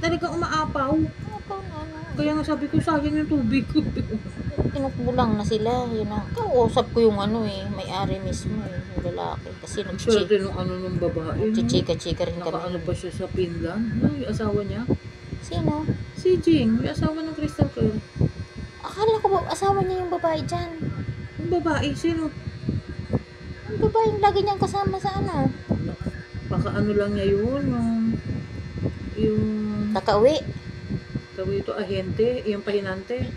Talagang umaapaw. Ako na ano. Kaya nga sabi ko, sayang yung tubig ko. Tinukbulang na sila. Yun ang kausap ko yung ano eh. May-ari mismo eh. Yung lalaki. Kasi Swerte nung ano nung babae. nagchichika-chika rin Nakaano kami. pa siya sa Finland. Yung asawa niya. Sino? Si Jing, yung asawa ng Crystal Pearl. Akala ko ba asawa niya yung babae dyan? Yung babae, sino? Yung babae yung lagi niyang kasama sa ano? Baka ano lang niya yun, yung Nakauwi. tawag ito, ahente, yung pahinante.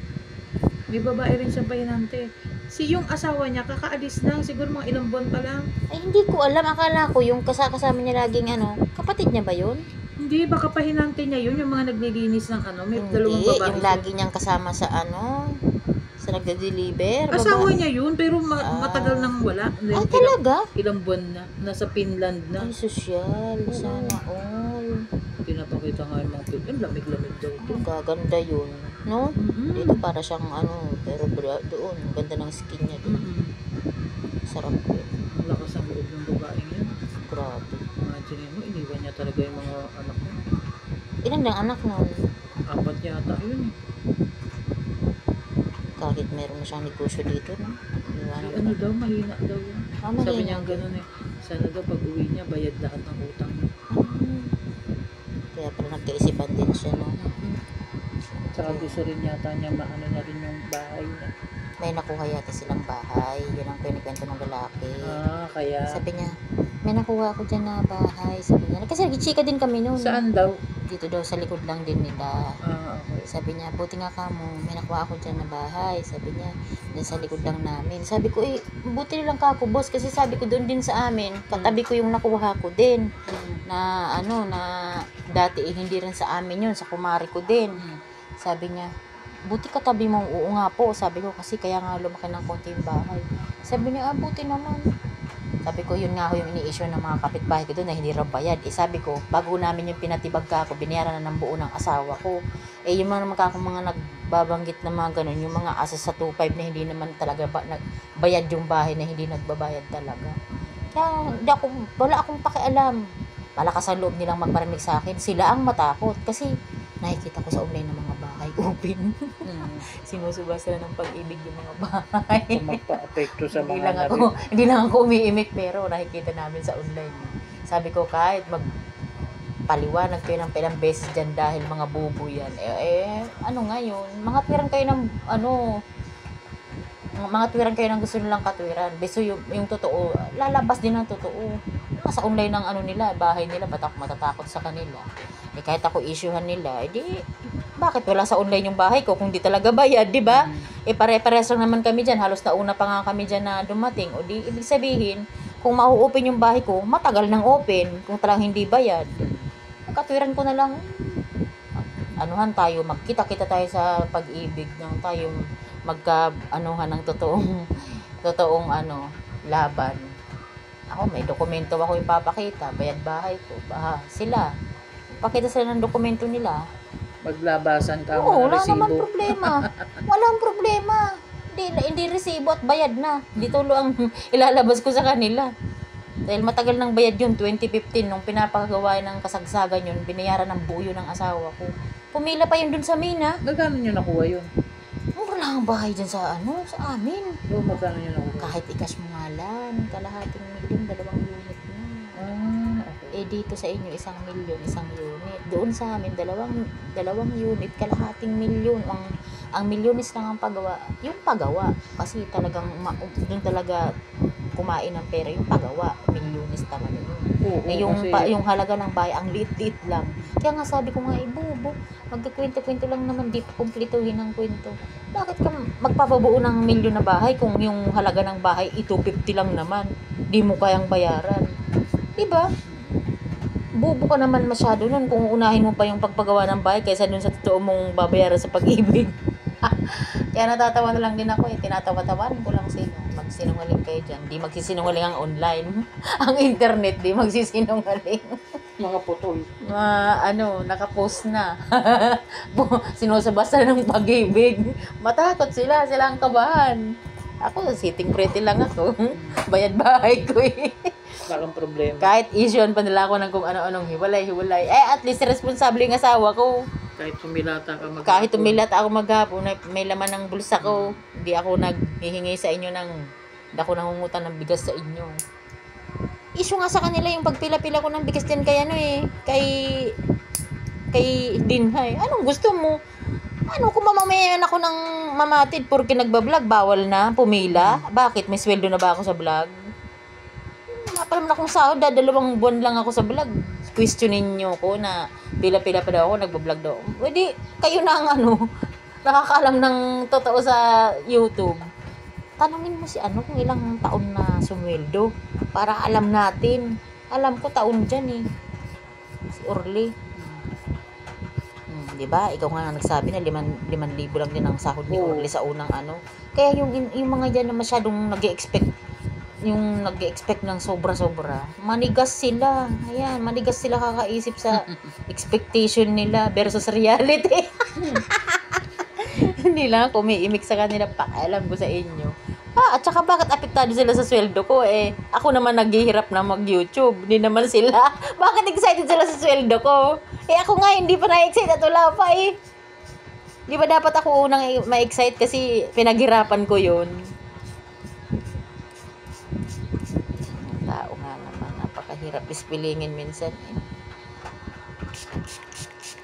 May babae rin siyang pahinante. Si yung asawa niya, kakaalis lang, siguro mga ilang buwan pa lang. Ay hindi ko alam. Akala ko yung kasama niya laging ano. Kapatid niya ba yun? Hindi, baka pahinante niya yun, yung mga naglilinis ng ano, may dalawang Hindi. babae. Yung lagi niyang kasama sa ano. Sa nagde-deliver. Asawa babae. niya yun, pero matagal nang wala. Ah, talaga? Ilang buwan na, nasa Finland na. Ay, sosyal. Oo. Sana all. Pinapakita nga yung mga Finland, lamig-lamig daw ito. Ang gaganda yun. No? Mm-mm. Dito para siyang ano. Pero doon. Ganda ng skin niya doon. Mm-mm. Sarap yun. Ang lakas ang loob ng babaeng yan. Grabe. Imagine mo, iniwan niya talaga yung mga anak mo. Ilan ang anak nun? 4 yata yun eh. Kahit meron na siyang negosyo dito, no? Ay, ano daw, mahina daw yun. Mahina. Sabi niya ganun eh. Sana daw pag uwi niya, bayad lahat ng utang niya. Kaya pala nagkaisipan din siya, no? Tsaka gusto rin yata niya maano na rin yung bahay niya. May nakuha yata silang bahay. Yun ang pinikwento ng lalaki. Kaya. Sabi niya, may nakuha ako dyan na bahay. Sabi niya, kasi nag-chika din kami noon. Saan daw? Dito daw sa likod lang din nila. Okay. Sabi niya, buti nga kamo, may nakuha ako dyan na bahay. Sabi niya, dyan sa likod lang namin. Sabi ko, buti lang ka ako, boss. Kasi sabi ko, doon din sa amin, katabi ko yung nakuha ko din. Na ano, na dati hindi rin sa amin yun, sa kumari ko din. Sabi niya, buti katabi mo, oo nga po. Sabi ko, kasi kaya nga lumaki ng konti yung bahay. Sabi niya, buti naman. Sabi ko, yun nga ho yung ini-issue ng mga kapitbahay ko doon na hindi raw bayad. Sabi ko, bago namin yung pinatibag ka ako, binayaran na ng buo ng asawa ko. Yung mga nagbabanggit na mga ganun, yung mga asa sa 2.5 na hindi naman talaga bayad yung bahay na hindi nagbabayad talaga. Kaya, wala akong pakialam. Malakas ang loob nilang magparamig sa akin. Sila ang matakot. Kasi, nakikita ko sa online ng mga bahay open. Sinusuba sila ng pag-ibig yung mga bahay. Magpa-apekto sa Hindi mga hindi lang ako umiimik, pero nakikita namin sa online. Sabi ko, kahit magpaliwanag kayo ng ilang beses dyan dahil mga bubo yan. Ano ngayon? Mga twiran kayo ng, mga twiran kayo ng gusto nilang katwiran. Beso yung totoo, lalabas din ang totoo. Sa online ng ano nila, bahay nila, ba't ako matatakot sa kanila? Kahit ako issuehan nila, bakit wala sa online yung bahay ko kung di talaga bayad, di ba? Pare-pares lang naman kami dyan, halos nauna pa nga kami dyan na dumating. O di, ibig sabihin, kung mau-open yung bahay ko, matagal nang open, kung talagang hindi bayad. Katwiran ko na lang, anuhan tayo, magkita-kita tayo sa pag-ibig, nang tayo magka-anuhan ng totoong laban. Ako, may dokumento ako yung papakita, bayad bahay ko, sila, pakita sila ng dokumento nila. Maglabasan ka Oo, ng wala resibo. naman problema. Walang problema. Hindi resibo at bayad na. Dito lang ilalabas ko sa kanila. Dahil matagal nang bayad yun, 2015, nung pinapagawa ng kasagsagan yun, binayaran ng buo ng asawa ko. Pumila pa yun dun sa Mina. Magkano niyo nakuha yun? Mura lang ang bahay dyan sa amin. Magkano niyo nakuha? Kahit ikas mo nga lang, kalahating milyon, 2 unit na. Okay. Dito sa inyo, 1 milyon, 1 unit. Doon sa amin, dalawang unit, kalahating milyon. Ang milyones lang ang paggawa. Yung paggawa, kasi talagang doon talaga kumain ng pera yung paggawa. Milyones talaga yun. Yung halaga ng bahay, ang liit-liit lang. Kaya nga sabi ko nga, bubo, magkakwento-kwento lang naman, di pa kumplituhin ang kwento. Bakit ka magpapabuo ng milyon na bahay kung yung halaga ng bahay, 250 lang naman? Di mo kayang bayaran. Diba? Bubo ka naman masyado nun kung unahin mo pa yung pagpagawa ng bahay kaysa dun sa totoo mong babayaran sa pag-ibig. Kaya natatawa na lang din ako tinatawa-tawan ko lang magsinungaling kayo dyan. Di magsisinungaling ang online. Ang internet, di magsisinungaling. Mga putol. Nakapost na. Sinusabasa ng pag-ibig. Matakot sila ang kabahan. Ako, sitting pretty lang ako. Bayad bahay ko eh. Bakang problema. Kahit issue pa nila ako ng kung ano-anong hiwalay. At least responsable yung asawa ko. Kahit tumilata ka maghapon. Kahit tumilat ako maghapon, may laman ng bulsa ko. Hindi ako naghihingi sa inyo hindi ako nangungutan ng bigas sa inyo. Issue nga sa kanila yung pagpila-pila ko ng bigas din kay kay Dinhay. Anong gusto mo? Kung mamamayan ako ng mamatid porque nagbablog, bawal na pumila? Bakit? May sweldo na ba ako sa vlog? Wala naman akong sahod, 2 buwan lang ako sa vlog. Questionin nyo ko na pila-pila pa daw ako, nagbablog daw. Pwede, kayo na ang nakakaalam ng totoo sa YouTube. Tanungin mo si kung ilang taon na sumweldo para alam natin. Alam ko taon dyan eh. Si Orly. Diba? Ikaw nga nagsabi na 5,000 lang din ang sahod ni Orly sa unang Kaya yung mga dyan na masyadong nag-expect ng sobra-sobra. Manigas sila. Ayan, manigas sila kakaisip sa expectation nila versus reality. Hindi lang ako umiimik sa kanila. Pakialam ko sa inyo. At saka bakit apektado sila sa sweldo ko ako naman naghihirap na mag-YouTube. Hindi naman sila. Bakit excited sila sa sweldo ko? Ako nga hindi pa na-excite at wala pa Di ba dapat ako unang ma-excite kasi pinaghirapan ko yun? Tao nga naman, napakahirap ispilingin minsan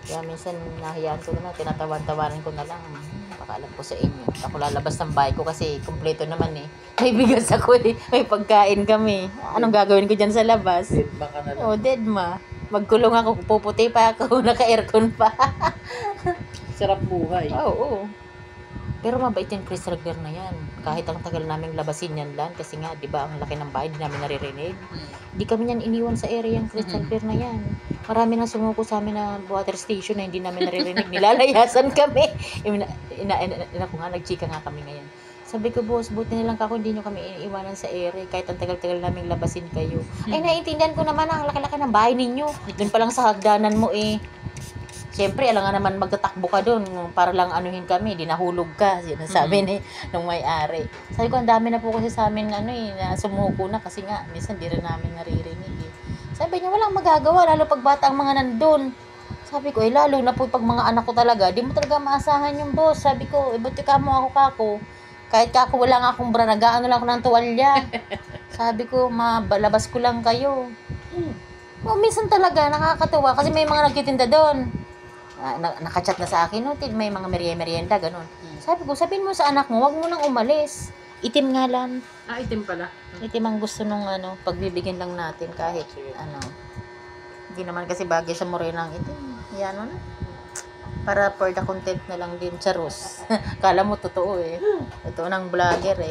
Kaya minsan nahiyaan ko na, tinatawan-tawanan ko na lang. Pakaalam ko sa inyo. Ako lalabas ng bahay ko kasi kumpleto naman May bigas ako may pagkain kami. Anong gagawin ko dyan sa labas? Deadma ka na lang. Deadma. Magkulong ako, puputi pa ako, naka-aircon pa. Sarap buhay. Oo. Pero mabait yung Chris Regler na yan. Kahit ang tagal naming labasin yan lang, kasi nga, di ba, ang laki ng bahay, di namin naririnig. Di kami yan iniwan sa area yung Chris Regler na yan. Marami na sumuko sa amin na water station na hindi namin naririnig. Nilalayasan kami. Ko nga, nagchika nga kami ngayon. Sabi ko, boss, buti na lang kako, hindi nyo kami iniiwanan sa area. Kahit ang tagal-tagal naming labasin kayo. Ay, naiintindihan ko naman ang laki-laki ng bahay ninyo. Doon pa lang sa hagdanan mo Siyempre, alam nga naman magtatakbo ka doon para lang anuhin kami, di nahulog ka. Sabi nung may-ari. Sabi ko, ang dami na po kasi sa amin na sumuko na kasi nga, minsan di rin namin naririnig Sabi niya, walang magagawa, lalo pag bata ang mga nandun. Sabi ko, lalo na po pag mga anak ko talaga, di mo talaga maasahan yung boss. Sabi ko, buti ka mo ako kako. Kahit kako wala nga akong bra, nag-aano lang ako ng tuwalya. Sabi ko, malabas ko lang kayo. Minsan talaga, nakakatuwa kasi may mga nagtitinda doon. Nakachat na sa akin, may mga merienda, ganun. Sabi ko, sabihin mo sa anak mo, wag mo nang umalis. Itim nga lang. Itim pala. Itim ang gusto nung pagbibigyan lang natin kahit Hindi naman kasi bagay sa morenang itim. Yan na. Para for the content na lang din, charos. Kala mo totoo Totoo ng vlogger